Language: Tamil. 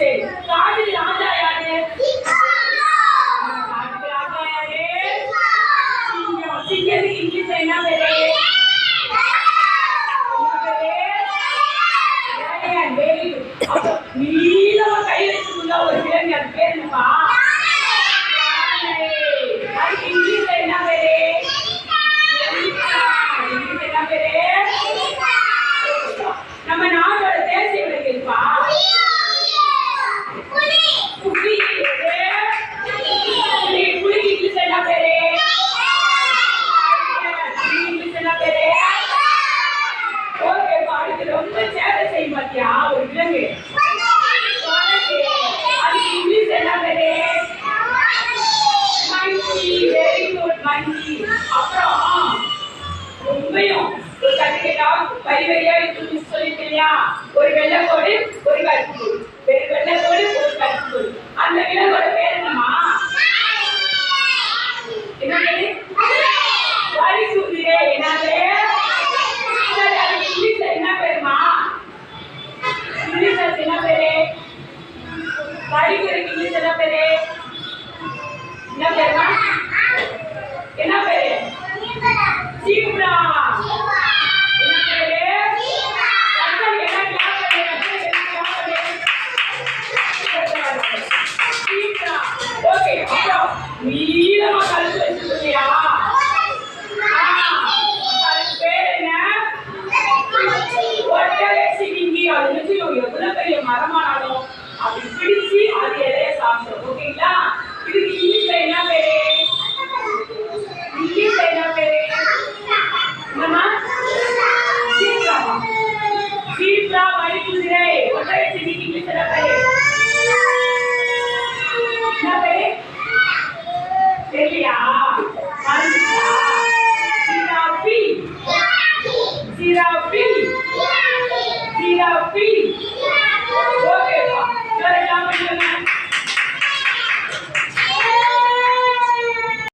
சரி, காட்டுக்கு ராஜா யாரு? காட்டுக்கு ராஜா யாரு? சிங்கம். சிங்கத்துக்கு இங்கிலீஷ்ல என்ன பேரு? நீளமா கை வச்சுக்குள்ள ஒரு விலங்கு, அது பேர் என்னப்பா? அதுக்கு இங்கிலீஷ்ல என்ன பேரு? இங்கிலீஷ்ல என்ன பேரு? நம்ம நாட்டோட தேசிய விலங்கு இருப்பா? புலி. புலிக்கு இங்கிலீஷ்ல என்ன பேரு? இங்கிலீஷ்ல என்ன பேரு? ஓகே, பாருங்க, ரொம்ப சேட்டை செய்யும் பாத்தியா ஒரு விலங்கு. அதுக்கு இங்கிலீஷ் என்ன பேரு? மங்கி. வெரி குட், மங்கி. அப்புறம் ரொம்பயும் ஒரு கட்டு கேட்டா வரி வரியா சொல்லிட்டு இல்லையா, ஒரு வெள்ளைக்கோடு ஒரு கருப்பு கோடு, வெள்ளைக்கோடு ஒரு கருப்பு கோடு. அந்த விலங்கோட பேர் என்னமா? என்ன பேரு? வரி குதிரை. என்னது? அதுக்கு இங்கிலீஷ்ல என்ன பேருமா? இங்கிலீஷ்ல என்ன பேரு? வரி குதிரைக்கு இங்கிலீஷ் என்ன பேரு? என்ன பேருமா? என்ன பேரு? ஜீப்ரா.